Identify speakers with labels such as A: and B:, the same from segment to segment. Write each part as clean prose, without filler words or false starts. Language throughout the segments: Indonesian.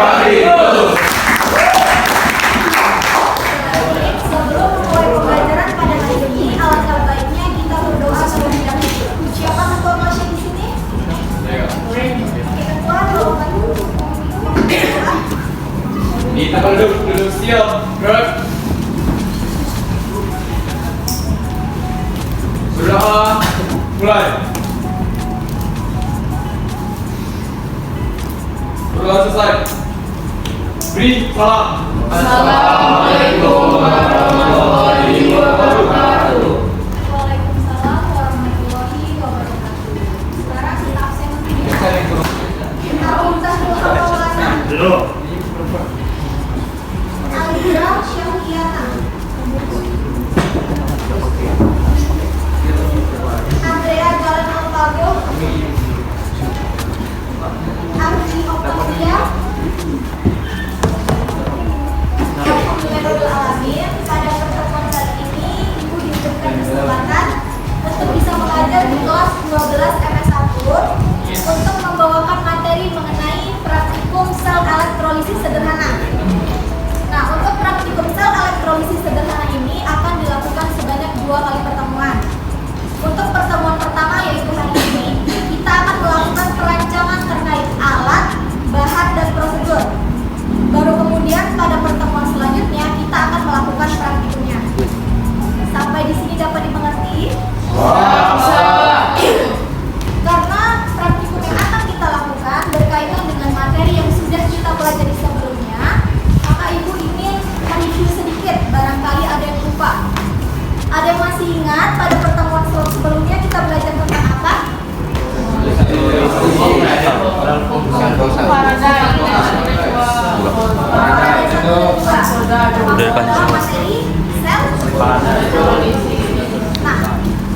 A: pagi.
B: Sebelum memulai pembelajaran pada hari ini, alangkah baiknya kita berdoa terlebih dahulu. Siapa ketua kelasnya di sini? Oke, ketua doakan dulu.
A: Kita duduk still. Good. Berdoa. Mulai. Berdoa selesai. Beri salam.
C: Assalamualaikum warahmatullahi wabarakatuh.
B: Waalaikumsalam warahmatullahi wabarakatuh. Sekarang kita absen
A: Duduk.
B: Alira Syahriana, Andrea Jalan Alpago, Ardi Octavia. Alhamdulillahirabbil alamin. Pada pertemuan kali ini Ibu diberikan kesempatan untuk bisa mengajar di kelas 12 MS1 untuk membawakan materi mengenai praktikum sel elektrolisis sederhana. Nah, untuk praktikum sel elektrolisis sederhana ini akan dilakukan sebanyak 2 kali pertemuan. Untuk pertemuan pertama yaitu hari ini, kita akan melakukan perancangan terkait alat, bahan, dan prosedur. Baru kemudian pada pertemuan selanjutnya kita akan melakukan praktikumnya. Sampai di sini dapat dimengerti? Karena praktikum yang akan kita lakukan berkaitan dengan materi yang sudah kita pelajari sebelumnya, maka Ibu ingin mereview sedikit, barangkali ada yang lupa. Ada yang masih ingat pada pertemuan sebelumnya kita belajar tentang apa? Materi sel. Nah,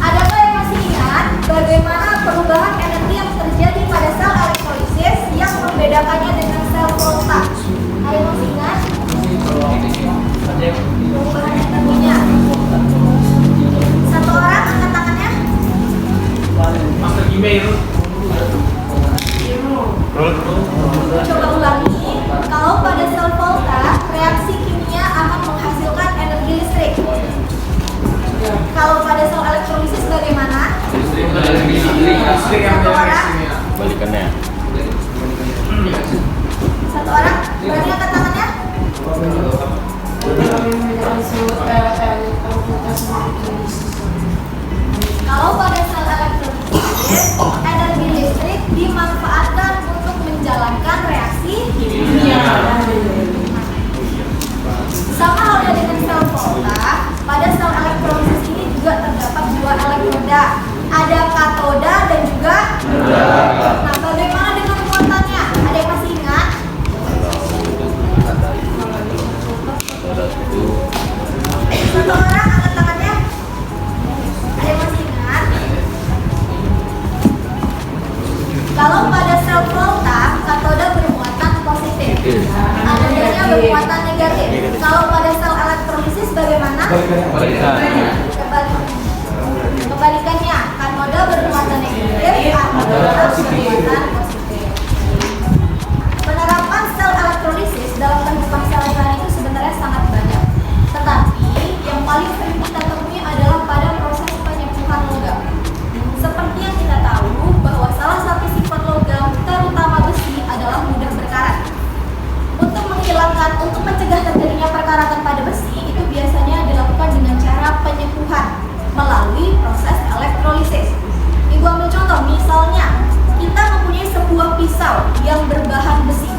B: adakah yang masih ingat bagaimana perubahan energi yang terjadi pada sel elektrolisis yang membedakannya dengan sel volta? Ada yang masih ingat? Perubahan energinya. Satu orang angkat tangannya.
A: Master email.
B: Coba ulangi. Kalau pada sel volta, reaksi kimia akan menghasilkan energi listrik. Kalau pada sel elektrolisis bagaimana? Satu orang.
D: Balikannya.
B: Satu orang. Berani angkat tangannya. Kalau pada sel elektrolisis, energi listrik dimanfaatkan untuk menjalankan reaksi kimia. Sama halnya dengan sel volta, pada sel elektrolisis ini juga terdapat 2 elektroda. Ada katoda dan juga anoda. Nah, bagaimana dengan muatannya? Ada yang masih ingat? Satu orang angkat tangannya. Ada yang masih ingat? Kalau pada sel volta, katoda bermuatan positif, anodanya bermuatan negatif. Kalau pada sel elektrolisis bagaimana? Kebalikannya, katoda bermuatan negatif, anoda bermuatan positif. Penerapan sel elektrolisis dalam kehidupan sehari-hari itu sebenarnya sangat banyak. Tetapi yang paling sering kita temui adalah pada proses penyembuhan logam. Seperti yang kita tahu bahwa salah satu sifat logam, terutama besi, adalah mudah berkarat. Untuk mencegah terjadinya perkaratan pada besi, itu biasanya dilakukan dengan cara penyembuhan melalui proses elektrolisis. Ibu ambil contoh, misalnya kita mempunyai sebuah pisau yang berbahan besi.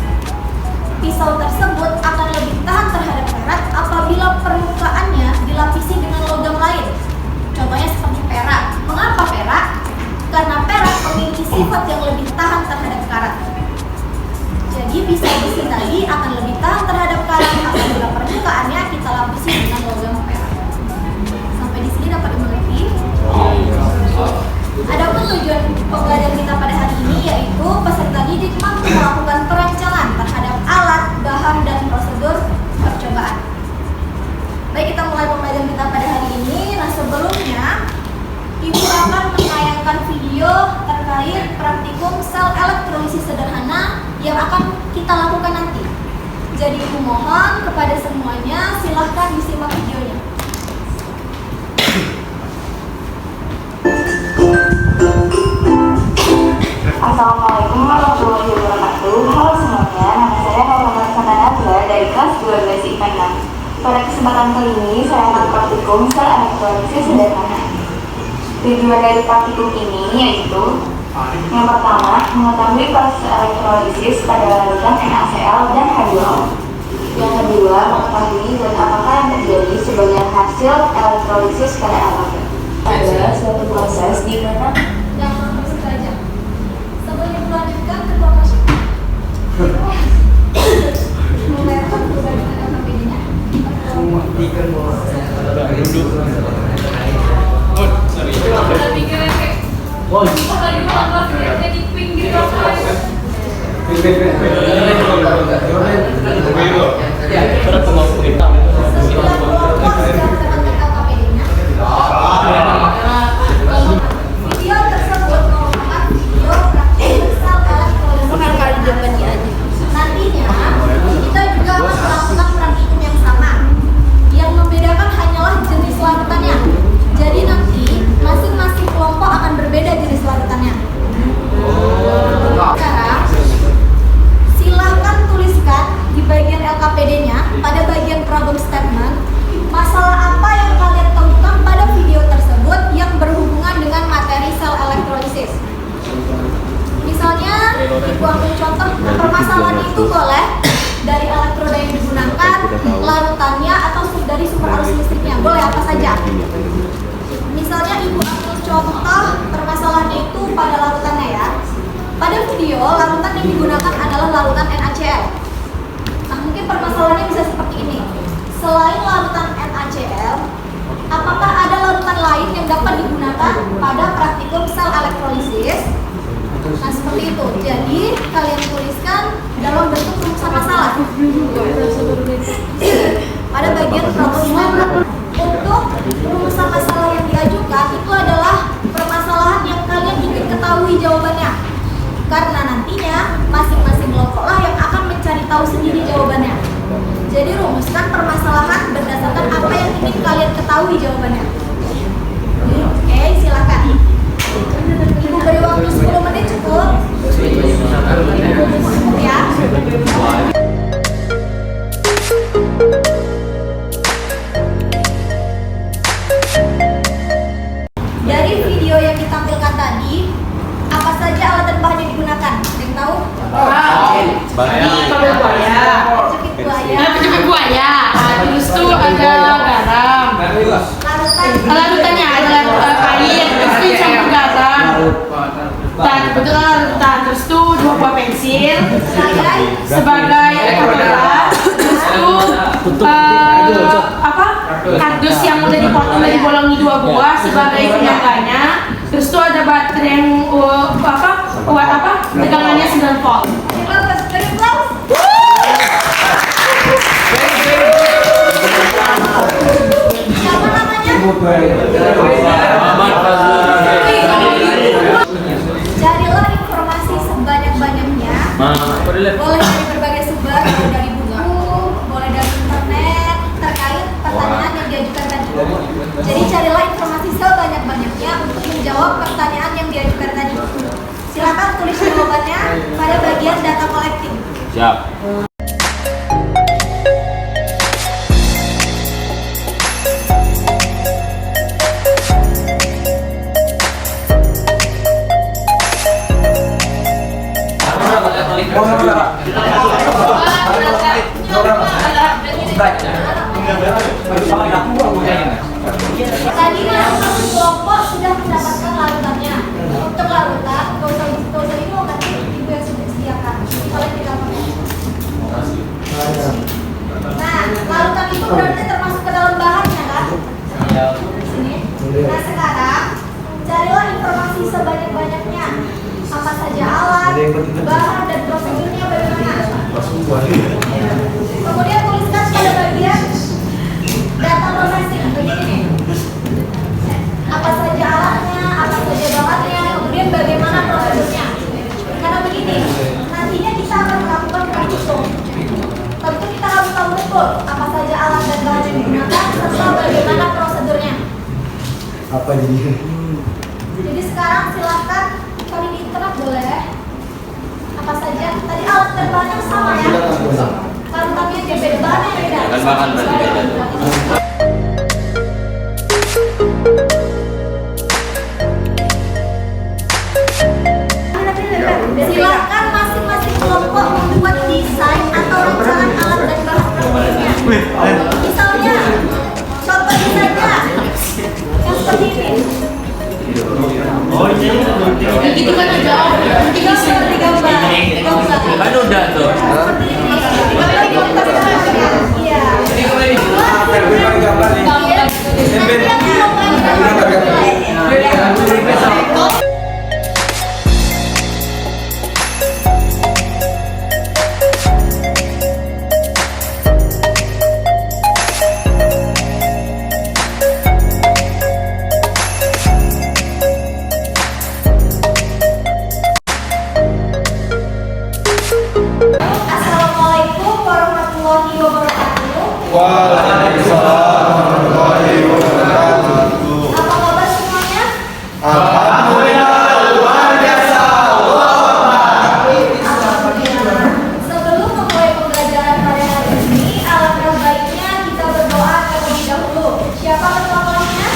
B: Pisau tersebut akan lebih tahan terhadap karat apabila permukaannya dilapisi dengan logam lain. Contohnya seperti perak. Mengapa perak? Karena perak memiliki sifat yang lebih tahan terhadap karat. Jadi pisau besi tadi akan lebih tahan terhadap karat apabila permukaannya kita lapisi dengan logam perak. Sampai di sini dapat dimengerti? Adapun tujuan pembelajaran kita pada hari ini yaitu peserta didik mampu melakukan perancangan terhadap alat, bahan, dan prosedur percobaan. Baik, kita mulai pembelajaran kita pada hari ini. Nah, sebelumnya Ibu akan menayangkan video terkait praktikum sel elektrolisis sederhana yang akan kita lakukan nanti. Jadi aku mohon kepada semuanya, silahkan disimak videonya.
D: Assalamualaikum warahmatullahi wabarakatuh. Halo semuanya, nama saya Muhammad Sananabla dari kelas 12 IPA 6. Pada kesempatan kali ini saya akan praktikum sel elektrolisis sederhana. Tujuan dari praktikum ini yaitu yang pertama, mengetahui proses elektrolisis pada larutan NaCl dan H2O. Yang kedua, mengetahui zat apakah yang terjadi sebagai hasil elektrolisis pada alat. Ada suatu proses di mana
B: Yang langsung saja. Sebelum melanjutkan ke proses membayarkan perbandingan LKPD-nya. Setelah kelompok sudah mendapatkan LKPD-nya, video tersebut merupakan video praktik sel elektrolisis. Nantinya kita juga akan melakukan praktikum yang sama. Yang membedakan hanyalah jenis larutannya. Jadi nanti masing-masing kelompok akan berbeda jenis larutannya. Sekarang silahkan tuliskan di bagian LKPD-nya pada bagian problem statement masalah apa yang kalian temukan pada video tersebut yang berhubungan dengan materi sel elektrolisis. Misalnya, ibu ambil contoh permasalahan itu boleh dari elektroda yang digunakan, larutannya, atau dari sumber arus listriknya, boleh apa saja. Misalnya ibu ambil contoh permasalahannya itu pada larutannya ya. Pada video, larutan yang digunakan adalah larutan NaCl. Nah, mungkin permasalahannya bisa seperti ini. Selain larutan NaCl, apakah ada larutan lain yang dapat digunakan pada praktikum sel elektrolisis? Nah, seperti itu. Jadi, kalian tuliskan dalam bentuk rumusan masalah. Pada bagian problem statement. Untuk rumusan masalah yang diajukan, itu adalah permasalahan yang kalian ingin ketahui jawabannya. Karena nantinya, masing-masing kelompoklah yang akan mencari tahu sendiri jawabannya. Jadi, rumuskan permasalahan berdasarkan apa yang ingin kalian ketahui jawabannya. Oke, silakan. Ibu beri waktu 10 menit cukup? Ya. Dari video yang ditampilkan tadi, apa saja alat dan bahan yang digunakan? Ada yang tahu?
C: Cepit buaya. Terus tuh ada garam. Larutannya ada air. Terus tuh campur garam. Terus tuh 2 buah pensil sebagai katoda. Terus tuh kardus yang udah dipotong dari bolongi 2 buah sebagai penyangganya. Terus tuh ada baterai yang tegangannya 9 volt.
B: Siapa namanya? Carilah informasi sebanyak-banyaknya. Boleh dari berbagai sumber, boleh dari buku, boleh dari internet terkait pertanyaan yang diajukan tadi. Jadi carilah informasi sebanyak-banyaknya untuk menjawab pertanyaan yang diajukan tadi. Silakan tulis jawabannya pada bagian data collecting.
E: Siap.
B: Tadi masing-masing kelompok sudah mendapatkan larutannya. Untuk larutan, gak usah bingung nanti ibu yang sudah disediakan. Oleh kita pakai. Nah, larutan itu berarti termasuk ke dalam bahannya kan? Di sini. Nah, sekarang carilah informasi sebanyak-banyaknya. Apa saja alat, bahan, dan prosedurnya bagaimana. Kemudian tuliskan pada bagian data processing begini. Apa saja alatnya, apa saja bahannya, kemudian bagaimana prosedurnya. Karena begini, nantinya kita akan melakukan praktikum. Tentu Betul, apa saja alat dan bahan yang digunakan serta bagaimana prosedurnya.
E: Apa jadinya?
B: Jadi sekarang silakan cari di internet boleh. Apa saja? Tadi alat dan bahannya sama ya? Kalau tapi yang beda bahannya beda.
F: Kan bahan berarti beda.
B: Silakan masing-masing kelompok membuat desain atau rancangan alat dan bahan produknya. Misalnya, contoh desainnya yang seperti ini.
C: Ya gitu kan aja. Nanti bisa
B: Digambar.
F: Kan udah tuh.
B: Seperti ini. Iya. Assalamualaikum warahmatullahi wabarakatuh.
E: Waalaikumsalam warahmatullahi wabarakatuh.
B: Apa kabar semuanya?
E: Alhamdulillah luar biasa.
B: Alhamdulillah. Sebelum memulai pembelajaran pada hari ini, alangkah baiknya kita berdoa terlebih dahulu. Siapa ketua kelasnya?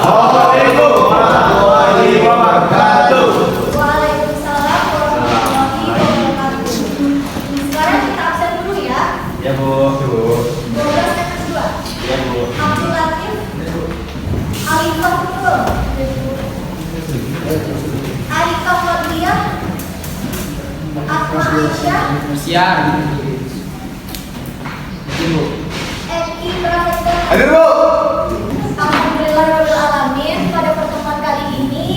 E: Assalamualaikum warahmatullahi wabarakatuh.
B: Waalaikumsalam warahmatullahi wabarakatuh. Sekarang kita absen dulu ya.
F: Ya Bu.
B: 12 tetes 2.
F: Ya Bu.
B: Abdul Latif. Alifah betul. Alifah Fadliyah. Asma Aisyah.
A: Siap.
B: Eki Prasetya.
E: Hadir Bu.
B: Alhamdulillahirrahmanirrahim. Pada pertemuan kali ini,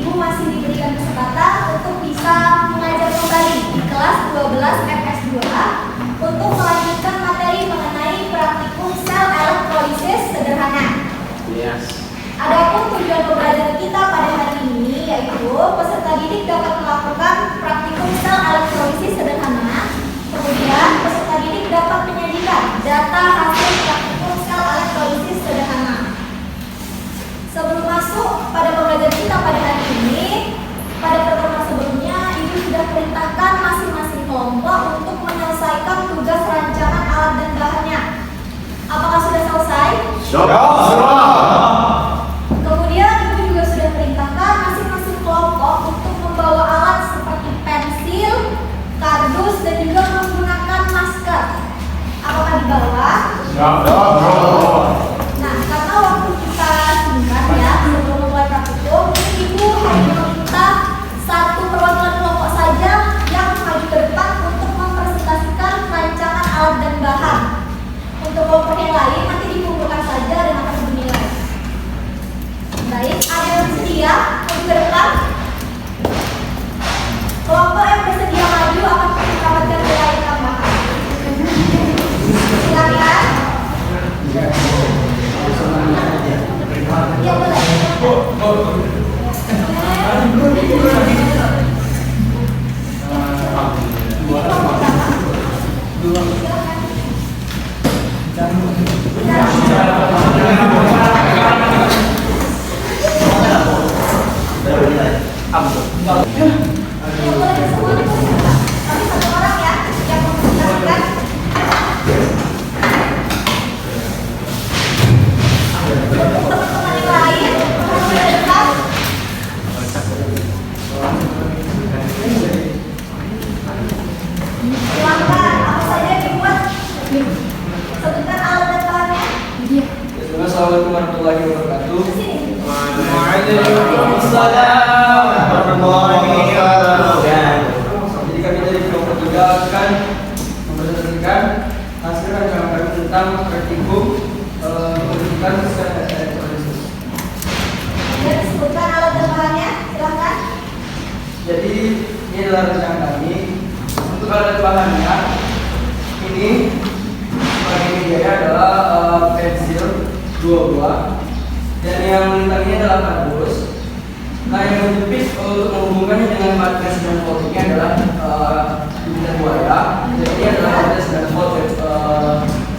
B: Ibu masih diberikan kesempatan untuk bisa mengajar kembali di kelas 12 FS2A untuk melanjutkan materi mengenai praktikum sel elektrolisis sederhana.
A: Yes.
B: Adapun tujuan pembelajaran kita pada hari ini yaitu peserta didik dapat melakukan praktikum sel elektrolisis sederhana. Kemudian peserta didik dapat menyajikan data hasil praktikum sel elektrolisis sederhana. Sebelum masuk pada pembelajaran kita pada hari ini, pada pertemuan sebelumnya Ibu sudah perintahkan masing-masing kelompok untuk menyelesaikan tugas rancangan alat dan bahannya. Apakah sudah selesai? Kemudian Ibu juga sudah perintahkan masing-masing kelompok untuk membawa alat seperti pensil, kardus, dan juga menggunakan masker. Apakah dibawa? Nah, karena waktu kita singkat ya sebelum memulai praktikum, Ibu hanya meminta satu perwakilan kelompok saja yang maju ke depan untuk mempresentasikan rancangan alat dan bahan. Untuk kelompok yang lain nanti dikumpulkan saja dan akan dinilai. Baik, ada yang bersedia maju ke depan? Kelompok yang bersedia maju akan mendapatkan nilai tambahan. Silakan. Ya boleh. Tapi satu orang ya yang mempresentasikan. Teman-teman yang lain maju ke depan. Silakan, apa saja yang dibuat? Sebutkan alat dan bahannya.
A: Assalamualaikum warahmatullahi wabarakatuh.
B: Ke sini.
A: Waalaikumsalam
E: warahmatullahi wabarakatuh.
A: Jadi kami dari kelompok 3 akan mempresentasikan hasil rancangan kami tentang praktikum pembentukan sel elektrolisis.
B: Dan sebutkan alat dan bahannya. Silakan.
A: Jadi ini adalah rancangan kami. Untuk alat bahannya ini sebagai ketiganya adalah pensil 2 buah, dan yang melintangnya adalah kardus. Nah, yang menjepit untuk menghubungkannya dengan magnet 9 volt ini adalah bibitan buaya. Jadi ini adalah magnet 9 volt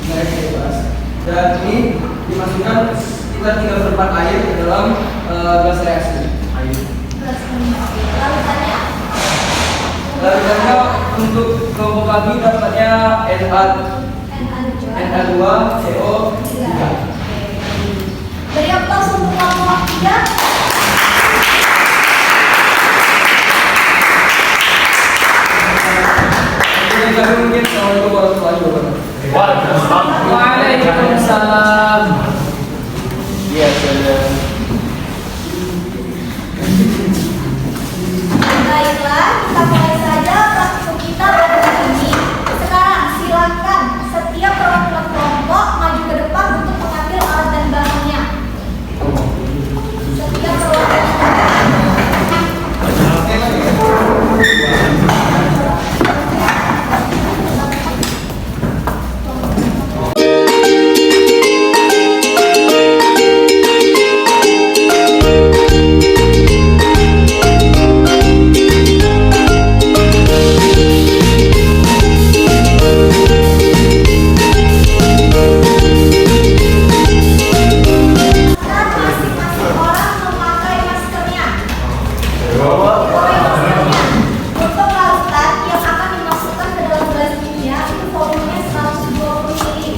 A: garis bebas. Dan ini dimasukkan sekitar 3/4 air ke dalam gelas reaksi. Larutannya untuk kelompok pagi dapatnya Na2CO3.
B: Beri aplaus untuk kelompok 3.
A: Kami mungkin Assalamualaikum warahmatullahi wabarakatuh.
F: Waalaikumsalam. Iya, salam.
B: Baiklah, kita mulai saja praktikum kita pada hari ini. Sekarang silakan setiap perwakilan kelompok maju ke depan untuk mengambil alat dan bahannya. Setiap perwakilan masing-masing orang memakai maskernya. Untuk larutan yang akan dimasukkan ke dalam gelas kimia itu volumenya 120 ml.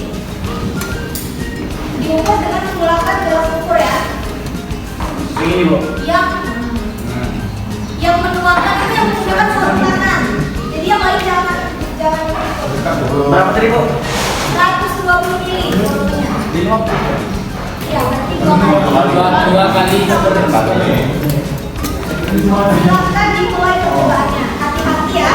B: Diukur dengan menggunakan gelas ukur ya.
F: Ini, Bu.
B: Yang menuangkan itu yang menggunakan sarung tangan. Jadi yang lain jangan.
F: Berapa tadi, Bu?
B: 120 ml volumenya.
F: 5.
B: Ya, berarti 2 kali.
F: 2 kali.
B: Silakan dimulai percobaannya. Hati-hati ya.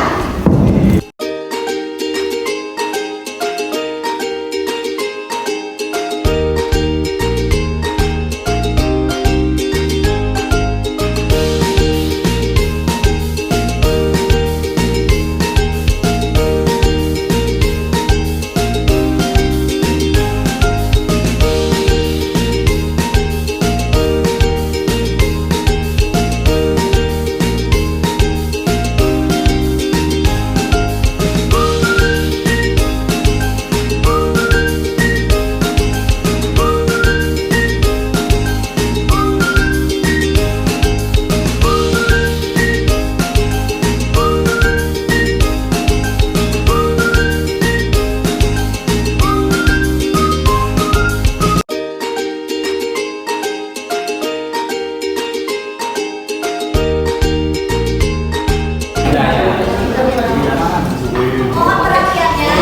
B: Mohon perhatiannya.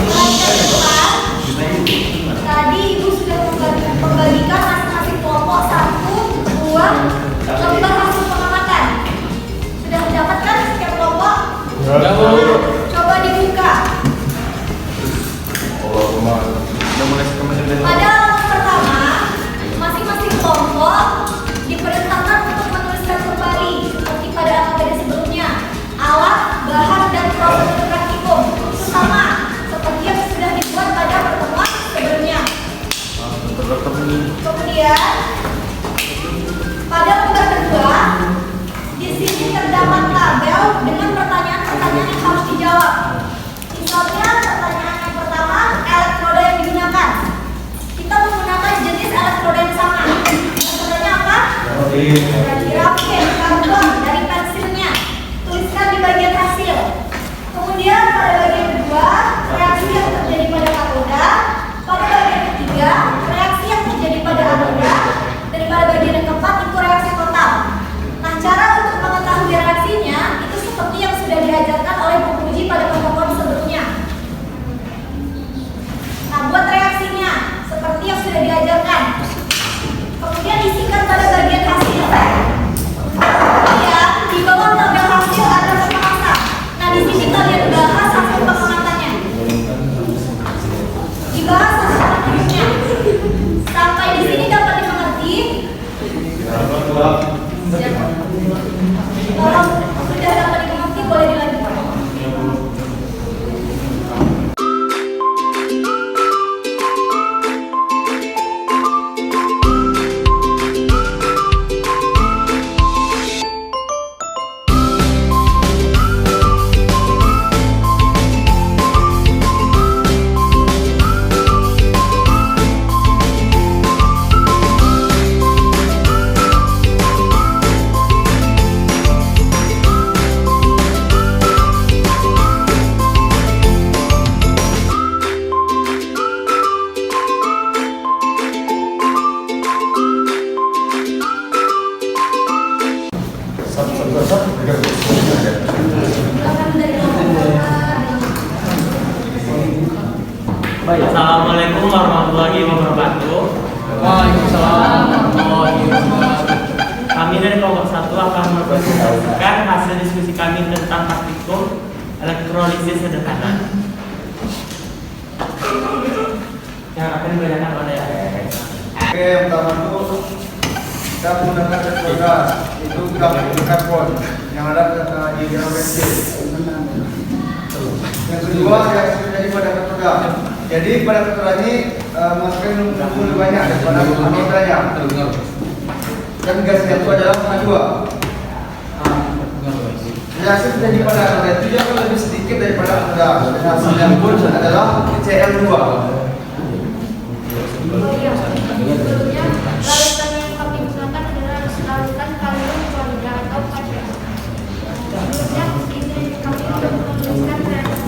B: Mulai dari depan. Tadi Ibu sudah membagikan masing-masing kelompok 1 buah lembar hasil pengamatan. Sudah mendapatkan setiap kelompok?
F: Sudah, Bu.
B: Coba dibuka. Pada halaman pertama, masing-masing kelompok diperintahkan untuk menuliskan kembali seperti pada materi sebelumnya alat, bahan, dan prosedur praktikum. Itu sama seperti yang sudah dibuat pada pertemuan sebelumnya. Kemudian pada lembar kedua, di sini terdapat tabel dengan pertanyaan-pertanyaan yang harus dijawab. Misalnya pertanyaan yang pertama, elektroda yang digunakan. Kita menggunakan jenis elektroda yang sama. Elektrodanya apa? Grafit, karbon dari pensilnya. Tuliskan di bagian hasil. Kemudian pada bagian kedua, reaksi yang terjadi pada katoda. Pada bagian ketiga, reaksi yang terjadi pada anoda. Dan pada bagian yang keempat itu reaksi total. Nah, cara untuk mengetahui reaksinya itu seperti yang sudah diajarkan oleh Bu Puji pada pertemuan sebelumnya. Nah, buat reaksinya seperti yang sudah diajarkan. Kemudian isikan pada bagian hasil. Kemudian
G: Assalamualaikum warahmatullahi wabarakatuh.
A: Waalaikumsalam warahmatullahi wabarakatuh.
G: Kami dari kelompok 1 akan mempresentasikan hasil diskusi kami tentang praktikum elektrolisis sederhana. Yang akan dibacakan oleh
E: Oke, yang pertama itu kita menggunakan elektroda, itu karbon yang ada di dalam bensin. Yang kedua yang terjadi pada katoda. Jadi pada katoda ini menghasilkan lumbu lebih banyak daripada anodanya. Dan gasnya itu adalah H2. Reaksi terjadi pada katoda itu juga lebih sedikit daripada katoda. Dan hasilnya pun adalah Cl2.
B: Sebelumnya, larutan yang kami gunakan adalah larutan kalium klorida atau KCl. Sebelumnya, ini kami menuliskan reaksi.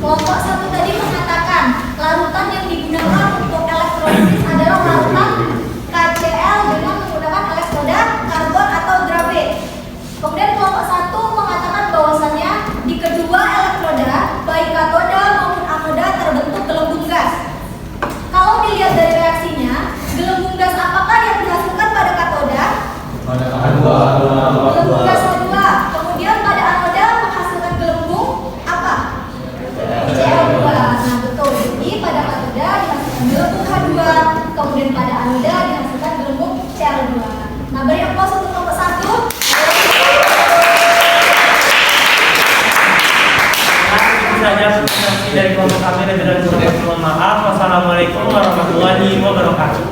B: Kelompok 1 tadi mengatakan larutan yang digunakan untuk elektrolisis adalah larutan KCl dengan menggunakan elektroda karbon atau grafit. Kemudian kelompok 1 mengatakan bahwasannya di kedua elektroda baik katoda maupun anoda terbentuk gelembung gas. Kalau dilihat dari reaksinya, gelembung gas apakah yang dihasilkan pada katoda? Gelembung gas H2. Kemudian pada anoda menghasilkan gelembung apa? Cl2. Nah betul, jadi pada katoda dihasilkan gelembung H2, kemudian pada anoda dihasilkan gelembung Cl2. Nah beri aplaus untuk kelompok 1.
G: saja presentasi dari kelompok kami dan dari mohon maaf. Wassalamualaikum warahmatullahi wabarakatuh.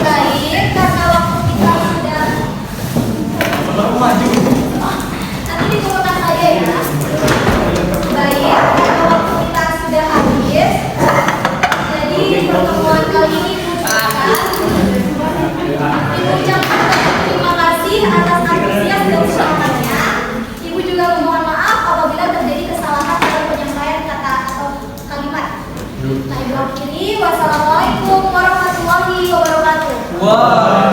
B: Baik, karena waktu kita sudah nanti diturunkan saja ya. Baik, karena waktu kita sudah habis, jadi pertemuan kali ini diucapkan terima kasih atas antusias dan semangatnya. Ibu juga memohon maaf apabila terjadi kesalahan dalam penyampaian kata atau kalimat. Nah, ibu akhiri, wassalamualaikum warahmatullahi wabarakatuh.
A: Wah.